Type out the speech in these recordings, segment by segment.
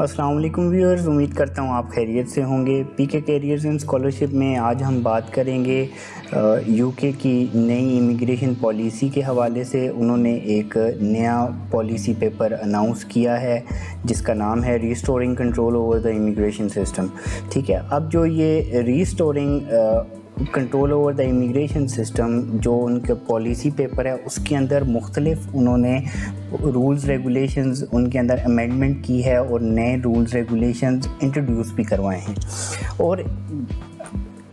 السلام علیکم ویورز، امید کرتا ہوں آپ خیریت سے ہوں گے۔ پی کے کیریئرز ان اسکالرشپ میں آج ہم بات کریں گے یو کے کی نئی امیگریشن پالیسی کے حوالے سے۔ انہوں نے ایک نیا پالیسی پیپر اناؤنس کیا ہے جس کا نام ہے restoring control over the immigration system. ٹھیک ہے، اب جو یہ restoring control over the immigration system جو ان کا پالیسی پیپر ہے، اس کے اندر مختلف انہوں نے رولز ریگولیشنز ان کے اندر امینڈمنٹ کی ہے اور نئے رولز ریگولیشنز انٹروڈیوس بھی کروائے ہیں۔ اور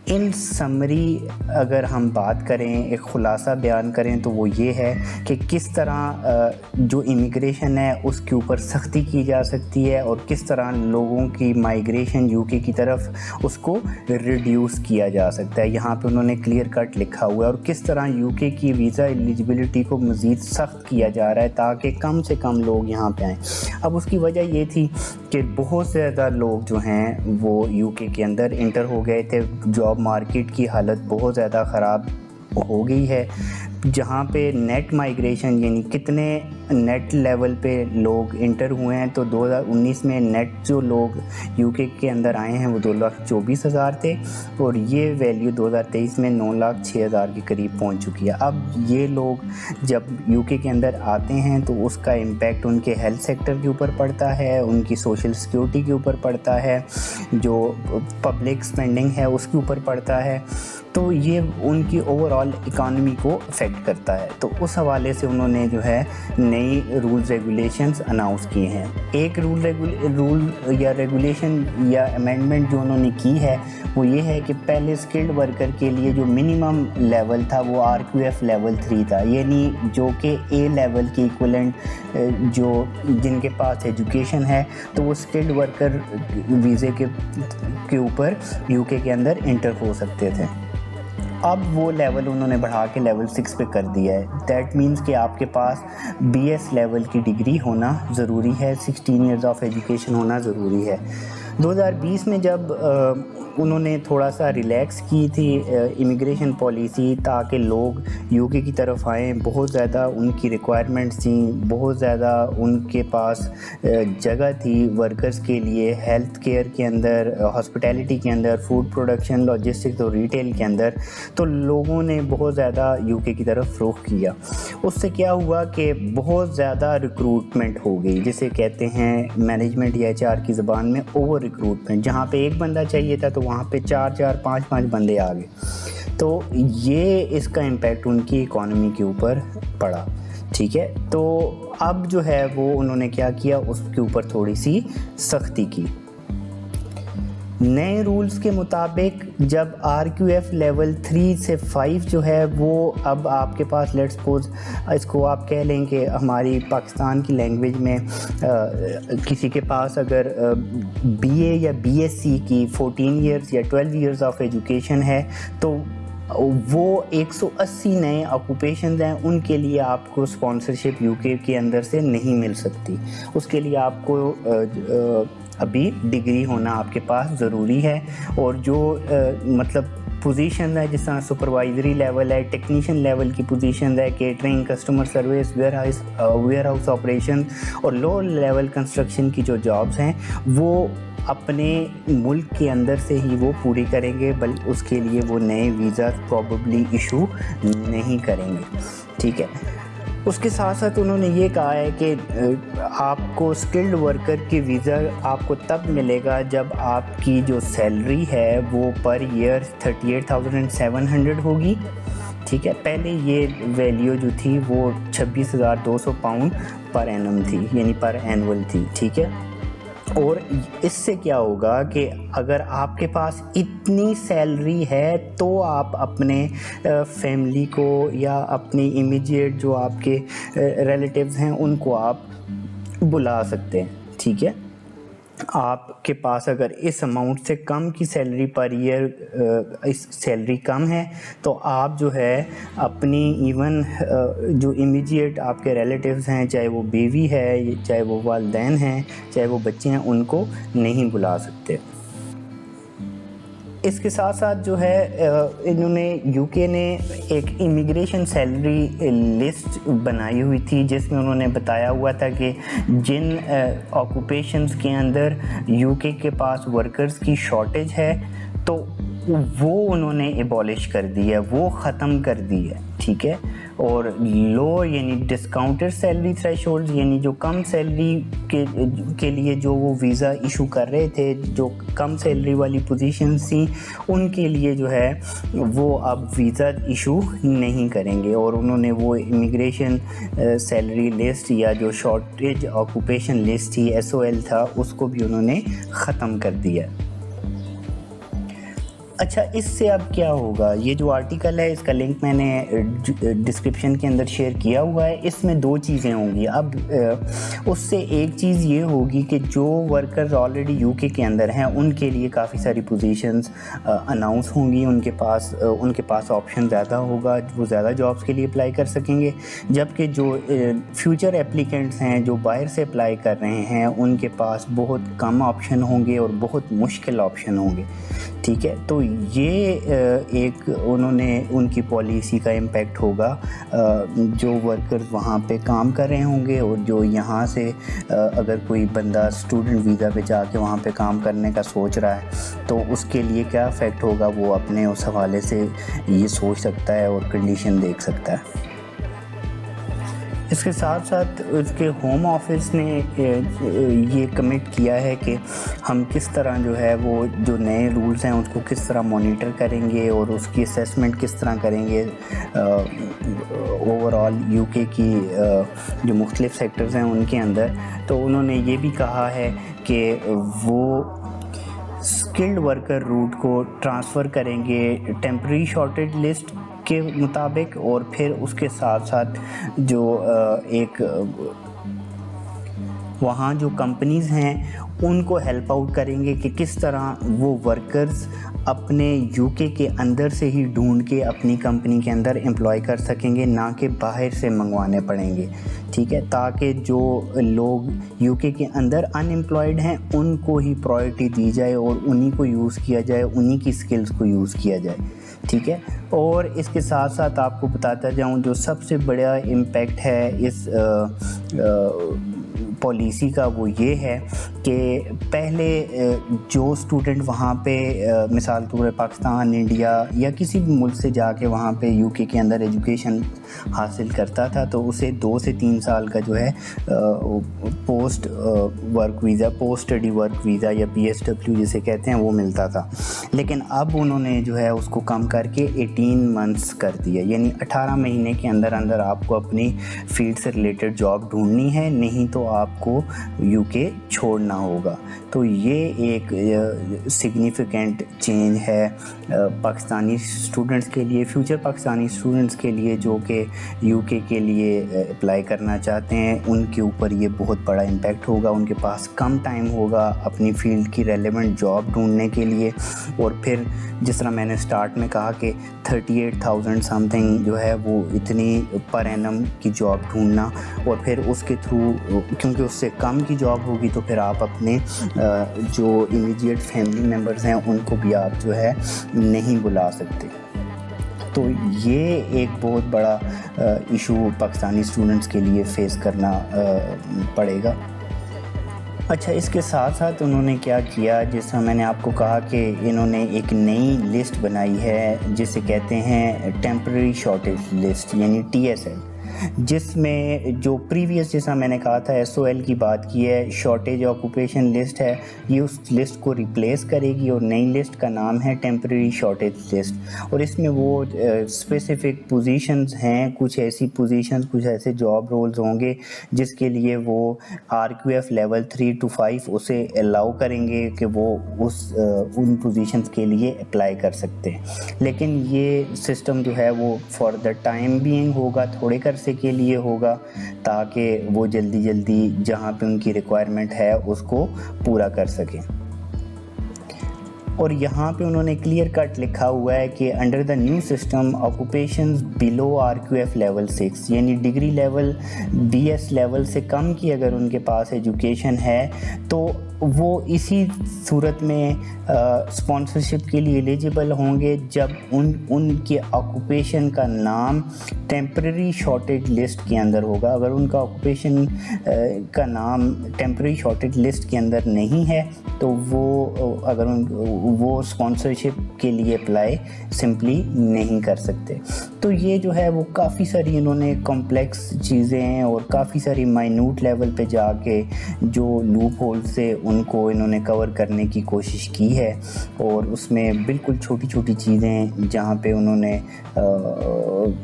ان سمری اگر ہم بات کریں، ایک خلاصہ بیان کریں تو وہ یہ ہے کہ کس طرح جو امیگریشن ہے اس کے اوپر سختی کی جا سکتی ہے اور کس طرح لوگوں کی مائیگریشن یو کے کی طرف اس کو ریڈیوس کیا جا سکتا ہے۔ یہاں پہ انہوں نے کلیئر کٹ لکھا ہوا ہے، اور کس طرح یو کے کی ویزا ایلیجبلٹی کو مزید سخت کیا جا رہا ہے تاکہ کم سے کم لوگ یہاں پہ آئیں۔ اب اس کی وجہ یہ تھی کہ بہت زیادہ لوگ جو ہیں وہ یو کے اندر انٹر ہو گئے تھے۔ جاب مارکیٹ کی حالت بہت زیادہ خراب ہو گئی ہے، جہاں پہ نیٹ مائیگریشن یعنی کتنے نیٹ لیول پہ لوگ انٹر ہوئے ہیں، تو 2019 میں نیٹ جو لوگ یو کے اندر آئے ہیں وہ 2,24,000 تھے، اور یہ ویلیو 2023 میں 9,06,000 کے قریب پہنچ چکی ہے۔ اب یہ لوگ جب یو کے اندر آتے ہیں تو اس کا امپیکٹ ان کے ہیلتھ سیکٹر کے اوپر پڑتا ہے، ان کی سوشل سیکیورٹی کے اوپر پڑتا ہے، جو پبلک اسپینڈنگ ہے اس کے اوپر پڑتا ہے، تو یہ ان کی اوور آل اکانومی کو افیکٹ کرتا ہے۔ تو اس حوالے سے انہوں نے جو ہے نئی رولز ریگولیشنز اناؤنس کیے ہیں۔ ایک رول یا ریگولیشن یا امینڈمنٹ جو انہوں نے کی ہے وہ یہ ہے کہ پہلے اسکلڈ ورکر کے لیے جو منیمم لیول تھا وہ RQF لیول 3 تھا، یعنی جو کہ اے لیول کی ایکولنٹ جو جن کے پاس ایجوکیشن ہے تو وہ اسکلڈ ورکر ویزے کے اوپر یو کے اندر انٹر ہو سکتے تھے۔ اب وہ لیول انہوں نے بڑھا کے لیول 6 پہ کر دیا ہے۔ دیٹ مینس کہ آپ کے پاس BS لیول کی ڈگری ہونا ضروری ہے، 16 ایئرز آف ایجوکیشن ہونا ضروری ہے۔ 2020 میں جب انہوں نے تھوڑا سا ریلیکس کی تھی امیگریشن پالیسی تاکہ لوگ یو کے کی طرف آئیں، بہت زیادہ ان کی ریکوائرمنٹس تھیں، بہت زیادہ ان کے پاس جگہ تھی ورکرز کے لیے، ہیلتھ کیئر کے اندر، ہاسپٹیلٹی کے اندر، فوڈ پروڈکشن، لاجسٹکس اور ریٹیل کے اندر، تو لوگوں نے بہت زیادہ یو کے کی طرف رخ کیا۔ اس سے کیا ہوا کہ بہت زیادہ ریکروٹمنٹ ہو گئی، جسے کہتے ہیں مینجمنٹ یا HR کی زبان میں اوور ریکروٹمنٹ۔ جہاں پہ ایک بندہ چاہیے تھا تو وہاں پہ 4 5 بندے آ گئے، تو یہ اس کا امپیکٹ ان کی اکانومی کے اوپر پڑا۔ ٹھیک ہے، تو اب جو ہے وہ انہوں نے کیا کیا، اس کے اوپر تھوڑی سی سختی کی۔ نئے رولز کے مطابق جب RQF لیول 3 سے 5 جو ہے وہ اب آپ کے پاس لیٹس سپوز اس کو آپ کہہ لیں کہ ہماری پاکستان کی لینگویج میں کسی کے پاس اگر BA یا BSc کی 14 ایئرز یا 12 ایئرز آف ایجوکیشن ہے تو وہ 180 نئے آکوپیشنز ہیں، ان کے لیے آپ کو اسپانسرشپ یو کے اندر سے نہیں مل سکتی۔ اس کے لیے آپ کو ابھی ڈگری ہونا آپ کے پاس ضروری ہے، اور جو مطلب پوزیشن ہے جس طرح سپروائزری لیول ہے، ٹیکنیشین لیول کی پوزیشن ہے، catering, customer service, where house operation اور لو لیول کنسٹرکشن کی جو جابز ہیں وہ اپنے ملک کے اندر سے ہی وہ پوری کریں گے، بلکہ اس کے لیے وہ نئے ویزا پروبیبلی ایشو نہیں کریں گے۔ ٹھیک ہے، اس کے ساتھ ساتھ انہوں نے یہ کہا ہے کہ آپ کو اسکلڈ ورکر کی ویزا آپ کو تب ملے گا جب آپ کی جو سیلری ہے وہ پر ایئر 38,700 ہوگی۔ ٹھیک ہے، پہلے یہ ویلیو جو تھی وہ 26,200 پاؤنڈ پر اینم تھی، یعنی پر اینول تھی۔ ٹھیک ہے، اور اس سے کیا ہوگا کہ اگر آپ کے پاس اتنی سیلری ہے تو آپ اپنے فیملی کو یا اپنی امیجیٹ جو آپ کے ریلیٹیوز ہیں ان کو آپ بلا سکتے ہیں۔ ٹھیک ہے، آپ کے پاس اگر اس اماؤنٹ سے کم کی سیلری پر ایئر اس سیلری کم ہے تو آپ جو ہے اپنی ایون جو امیجیٹ آپ کے ریلیٹیوز ہیں، چاہے وہ بیوی ہے، چاہے وہ والدین ہیں، چاہے وہ بچے ہیں، ان کو نہیں بلا سکتے۔ اس کے ساتھ ساتھ جو ہے انہوں نے UK نے ایک امیگریشن سیلری لسٹ بنائی ہوئی تھی جس میں انہوں نے بتایا ہوا تھا کہ جن آکوپیشنز کے اندر UK کے پاس ورکرز کی شارٹیج ہے تو وہ انہوں نے ایبولش کر دی ہے، وہ ختم کر دی ہے، ٹھیک ہے. اور لو یعنی ڈسکاؤنٹڈ سیلری تھریشولڈ یعنی جو کم سیلری کے لیے جو وہ ویزا ایشو کر رہے تھے، جو کم سیلری والی پوزیشنز تھیں ان کے لیے جو ہے وہ اب ویزا ایشو نہیں کریں گے. اور انہوں نے وہ امیگریشن سیلری لسٹ یا جو شارٹیج آکوپیشن لسٹ تھی SOL تھا اس کو بھی انہوں نے ختم کر دیا. اچھا اس سے اب کیا ہوگا؟ یہ جو آرٹیکل ہے اس کا لنک میں نے ڈسکرپشن کے اندر شیئر کیا ہوا ہے. اس میں دو چیزیں ہوں گی. اب اس سے ایک چیز یہ ہوگی کہ جو ورکرز آلریڈی UK کے اندر ہیں ان کے لیے کافی ساری پوزیشنز اناؤنس ہوں گی، ان کے پاس آپشن زیادہ ہوگا، وہ زیادہ جابس کے لیے اپلائی کر سکیں گے. جبکہ جو فیوچر اپلیکنٹس ہیں جو باہر سے اپلائی کر رہے ہیں ان کے پاس بہت کم آپشن ہوں گے اور بہت مشکل آپشن ہوں گے، ٹھیک ہے. تو یہ ایک انہوں نے ان کی پالیسی کا امپیکٹ ہوگا جو ورکرز وہاں پہ کام کر رہے ہوں گے. اور جو یہاں سے اگر کوئی بندہ اسٹوڈنٹ ویزا پہ جا کے وہاں پہ کام کرنے کا سوچ رہا ہے تو اس کے لیے کیا افیکٹ ہوگا وہ اپنے اس حوالے سے یہ سوچ سکتا ہے اور کنڈیشن دیکھ سکتا ہے. اس کے ساتھ ساتھ اس کے ہوم آفس نے یہ کمٹ کیا ہے کہ ہم کس طرح جو ہے وہ جو نئے رولز ہیں اس کو کس طرح مانیٹر کریں گے اور اس کی اسیسمنٹ کس طرح کریں گے اوور آل UK کی جو مختلف سیکٹرز ہیں ان کے اندر. تو انہوں نے یہ بھی کہا ہے کہ وہ اسکلڈ ورکر روٹ کو ٹرانسفر کریں گے ٹیمپرری شارٹیج لسٹ کے مطابق. اور پھر اس کے ساتھ ساتھ جو ایک وہاں جو کمپنیز ہیں ان کو ہیلپ آؤٹ کریں گے کہ کس طرح وہ ورکرز اپنے UK کے اندر سے ہی ڈھونڈ کے اپنی کمپنی کے اندر امپلائی کر سکیں گے، نہ کہ باہر سے منگوانے پڑیں گے، ٹھیک ہے. تاکہ جو لوگ UK کے اندر ان امپلائڈ ہیں ان کو ہی پرائرٹی دی جائے اور انہی کو یوز کیا جائے، انہی کی سکلز کو یوز کیا جائے، ٹھیک ہے. اور اس کے ساتھ ساتھ آپ کو بتاتا جاؤں جو سب سے بڑا امپیکٹ ہے اس پالیسی کا وہ یہ ہے کہ پہلے جو اسٹوڈنٹ وہاں پہ مثال طور پر پاکستان، انڈیا یا کسی بھی ملک سے جا کے وہاں پہ UK کے اندر ایجوکیشن حاصل کرتا تھا تو اسے 2 سے 3 سال کا جو ہے post work visa, post study work visa یا PSW جسے کہتے ہیں وہ ملتا تھا. لیکن اب انہوں نے جو ہے اس کو کم کر کے 18 منتھس کر دیا، یعنی 18 مہینے کے اندر اندر آپ کو اپنی فیلڈ سے ریلیٹڈ جاب ڈھونڈنی ہے، نہیں تو آپ کو UK چھوڑنا ہوگا. تو یہ ایک سگنیفیکنٹ چینج ہے پاکستانی اسٹوڈنٹس کے لیے، فیوچر پاکستانی اسٹوڈنٹس کے لیے جو کہ UK کے لیے اپلائی کرنا چاہتے ہیں. ان کے اوپر یہ بہت بڑا امپیکٹ ہوگا، ان کے پاس کم ٹائم ہوگا اپنی فیلڈ کی ریلیونٹ جاب ڈھونڈنے کے لیے. اور پھر جس طرح میں نے سٹارٹ میں کہا کہ 38,000 سم تھنگ جو ہے وہ اتنی پر اینم کی جاب ڈھونڈنا، اور پھر اس کے تھرو کیونکہ اس سے کم کی جاب ہوگی تو پھر آپ اپنے جو امیڈیٹ فیملی ممبرز ہیں ان کو بھی آپ جو ہے نہیں بلا سکتے. تو یہ ایک بہت بڑا ایشو پاکستانی اسٹوڈنٹس کے لیے فیس کرنا پڑے گا. اچھا اس کے ساتھ ساتھ انہوں نے کیا کیا، جس طرح میں نے آپ کو کہا کہ انہوں نے ایک نئی لسٹ بنائی ہے جسے کہتے ہیں ٹیمپرری شارٹیج لسٹ یعنی TSL، جس میں جو پریویس جیسا میں نے کہا تھا SOL کی بات کی ہے، شارٹیج آکوپیشن لسٹ ہے، یہ اس لسٹ کو ریپلیس کرے گی اور نئی لسٹ کا نام ہے ٹیمپرری شارٹیج لسٹ. اور اس میں وہ اسپیسیفک پوزیشنز ہیں، کچھ ایسی پوزیشنز، کچھ ایسے جاب رولز ہوں گے جس کے لیے وہ RQF لیول 3 to 5 اسے الاؤ کریں گے کہ وہ ان پوزیشنز کے لیے اپلائی کر سکتے ہیں. لیکن یہ سسٹم جو ہے وہ فار دا ٹائم بینگ ہوگا، تھوڑے عرصے کے لیے ہوگا تاکہ وہ جلدی جہاں پہ ان کی ریکوائرمنٹ ہے اس کو پورا کر سکیں. اور یہاں پہ انہوں نے کلیئر کٹ لکھا ہوا ہے کہ under the new system occupations below RQF level 6 یعنی ڈگری لیول BS لیول سے کم کی اگر ان کے پاس ایجوکیشن ہے تو وہ اسی صورت میں اسپانسرشپ کے لیے ایلیجیبل ہوں گے جب ان کے آکوپیشن کا نام ٹیمپرری شارٹیج لسٹ کے اندر ہوگا. اگر ان کا آکوپیشن کا نام ٹیمپرری شارٹیج لسٹ کے اندر نہیں ہے تو وہ اسپانسرشپ کے لیے اپلائی سمپلی نہیں کر سکتے. تو یہ جو ہے وہ کافی ساری انہوں نے کمپلیکس چیزیں اور کافی ساری مائنوٹ لیول پہ جا کے جو لوپ ہول سے ان کو انہوں نے کور کرنے کی کوشش کی ہے. اور اس میں بالکل چھوٹی چھوٹی چیزیں جہاں پہ انہوں نے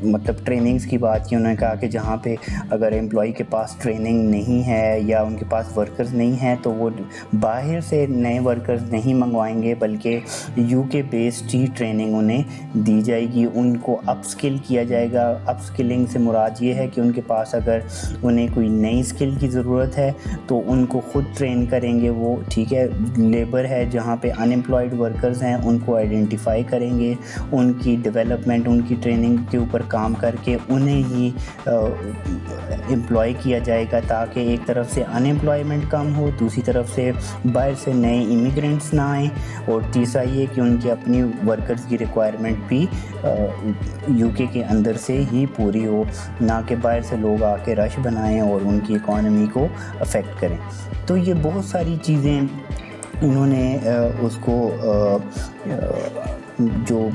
مطلب ٹریننگز کی بات کی. انہوں نے کہا کہ جہاں پہ اگر امپلائی کے پاس ٹریننگ نہیں ہے یا ان کے پاس ورکرز نہیں ہیں تو وہ باہر سے نئے ورکرز نہیں منگوائیں گے بلکہ UK بیسڈ ہی ٹریننگ انہیں دی جائے گی. ان کو اپ اسکل کیا جائے گا. اپ اسکلنگ سے مراد یہ ہے کہ ان کے پاس اگر انہیں کوئی نئی اسکل کی ضرورت ہے تو ان کو خود ٹرین کریں گے وہ, ٹھیک ہے. لیبر ہے جہاں پہ ان امپلائڈ ورکرز ہیں ان کو آئیڈینٹیفائی کریں گے, ان کی ڈیولپمنٹ ان کی ٹریننگ کے اوپر کام کر کے انہیں ہی امپلائی کیا جائے گا تاکہ ایک طرف سے ان امپلائمنٹ کم ہو, دوسری طرف سے باہر سے نئے امیگرینٹس نہ آئیں, اور تیسرا یہ کہ ان کی اپنی ورکرز کی ریکوائرمنٹ بھی UK کے اندر سے ہی پوری ہو, نہ کہ باہر سے لوگ آ کے رش بنائیں اور ان کی اکانومی کو افیکٹ کریں. تو یہ بہت ساری چیزیں انہوں نے اس کو جو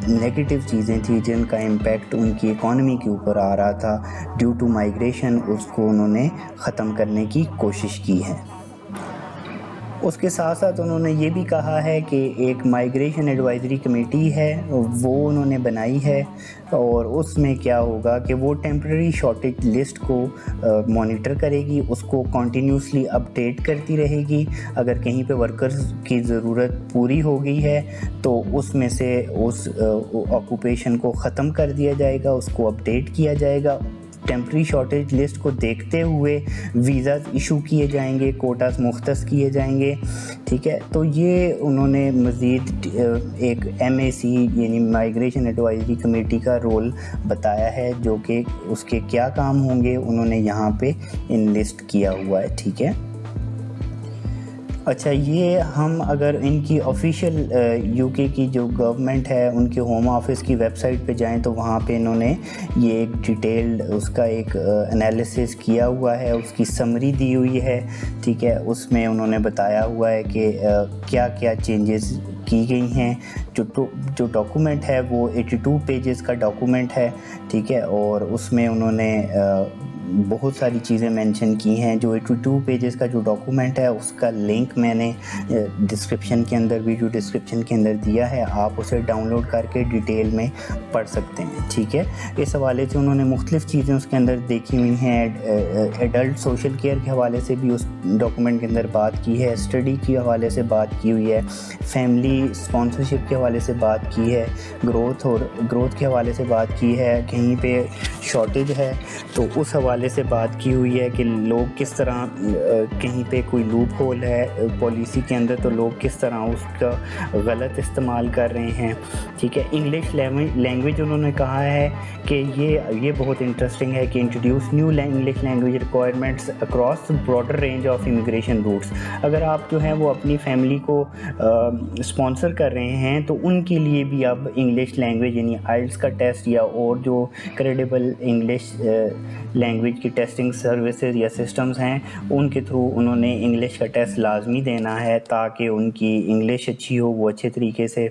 نیگیٹو چیزیں تھیں جن کا امپیکٹ ان کی اکانومی کے اوپر آ رہا تھا ڈیو ٹو مائیگریشن, اس کو انہوں نے ختم کرنے کی کوشش کی ہے. اس کے ساتھ ساتھ انہوں نے یہ بھی کہا ہے کہ ایک مائیگریشن ایڈوائزری کمیٹی ہے وہ انہوں نے بنائی ہے, اور اس میں کیا ہوگا کہ وہ ٹیمپرری شارٹیج لسٹ کو مانیٹر کرے گی, اس کو کنٹینیوسلی اپڈیٹ کرتی رہے گی. اگر کہیں پہ ورکرز کی ضرورت پوری ہو گئی ہے تو اس میں سے اس آکوپیشن کو ختم کر دیا جائے گا, اس کو اپڈیٹ کیا جائے گا. ٹیمپرری شارٹیج لسٹ کو دیکھتے ہوئے ویزاز ایشو کیے جائیں گے, کوٹاز مختص کیے جائیں گے, ٹھیک ہے. تو یہ انہوں نے مزید ایک MAC یعنی مائیگریشن ایڈوائزری کمیٹی کا رول بتایا ہے, جو کہ اس کے کیا کام ہوں گے انہوں نے یہاں پہ ان لسٹ کیا ہوا ہے, ٹھیک ہے. اچھا, یہ ہم اگر ان کی آفیشیل UK کی جو گورنمنٹ ہے ان کے ہوم آفس کی ویب سائٹ پہ جائیں تو وہاں پہ انہوں نے یہ ایک ڈیٹیلڈ اس کا ایک انالیسس کیا ہوا ہے, اس کی سمری دی ہوئی ہے, ٹھیک ہے. اس میں انہوں نے بتایا ہوا ہے کہ کیا کیا چینجز کی گئی ہیں. جو ڈاکومنٹ ہے وہ 82 پیجز کا ڈاکومنٹ ہے, ٹھیک ہے. اور اس میں انہوں نے بہت ساری چیزیں مینشن کی ہیں. جو 82 پیجز کا جو ڈاکومنٹ ہے اس کا لنک میں نے ڈسکرپشن کے اندر, ویڈیو ڈسکرپشن کے اندر دیا ہے, آپ اسے ڈاؤن لوڈ کر کے ڈیٹیل میں پڑھ سکتے ہیں, ٹھیک ہے. اس حوالے سے انہوں نے مختلف چیزیں اس کے اندر دیکھی ہوئی ہیں. ایڈلٹ سوشل کیئر کے حوالے سے بھی اس ڈاکومنٹ کے اندر بات کی ہے, اسٹڈی کے حوالے سے بات کی ہوئی ہے, فیملی اسپانسرشپ کے حوالے سے بات کی ہے, گروتھ کے حوالے سے بات کی ہے. کہیں پہ شارٹیج ہے تو اس حوالے سے بات کی ہوئی ہے کہ لوگ کس طرح, کہیں پہ کوئی لوپ ہول ہے پالیسی کے اندر تو لوگ کس طرح اس کا غلط استعمال کر رہے ہیں, ٹھیک ہے. انگلش لینگویج انہوں نے کہا ہے کہ یہ بہت انٹرسٹنگ ہے کہ introduce new English language requirements across broader range of immigration roots. اگر آپ جو ہیں وہ اپنی فیملی کو اسپانسر کر رہے ہیں تو ان کے لیے بھی اب انگلش لینگویج یعنی آئلٹس کا ٹیسٹ یا اور جو کریڈیبل انگلش لینگویج کی ٹیسٹنگ سروسز یا سسٹمز ہیں ان کے تھرو انہوں نے انگلش کا ٹیسٹ لازمی دینا ہے تاکہ ان کی انگلش اچھی ہو, وہ اچھے طریقے سے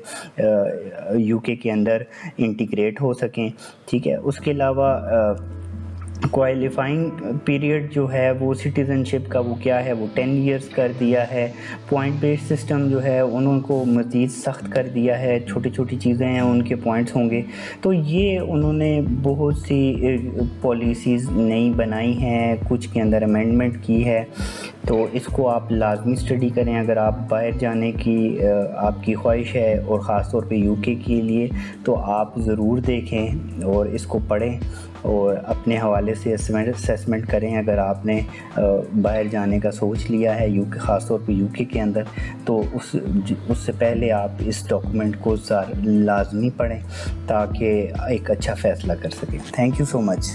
UK کے اندر انٹیگریٹ ہو سکیں, ٹھیک ہے. اس کے علاوہ کوالیفائنگ پیریڈ جو ہے وہ سٹیزن شپ کا وہ کیا ہے وہ 10 ایئرس کر دیا ہے. پوائنٹ بیس سسٹم جو ہے انہوں کو مزید سخت کر دیا ہے, چھوٹی چھوٹی چیزیں ہیں ان کے پوائنٹس ہوں گے. تو یہ انہوں نے بہت سی پالیسیز نئی بنائی ہیں, کچھ کے اندر امینڈمنٹ کی ہے, تو اس کو آپ لازمی اسٹڈی کریں اگر آپ باہر جانے کی آپ کی خواہش ہے، اور خاص طور پہ یو کے کے لیے، تو آپ ضرور دیکھیں اور اس کو پڑھیں اور اپنے حوالے سے اسیسمنٹ کریں۔ اگر آپ نے باہر جانے کا سوچ لیا ہے خاص طور پہ یو کے اندر، تو اس سے پہلے آپ اس ڈاکومنٹ کو لازمی پڑھیں تاکہ ایک اچھا فیصلہ کر سکیں۔ Thank you so much.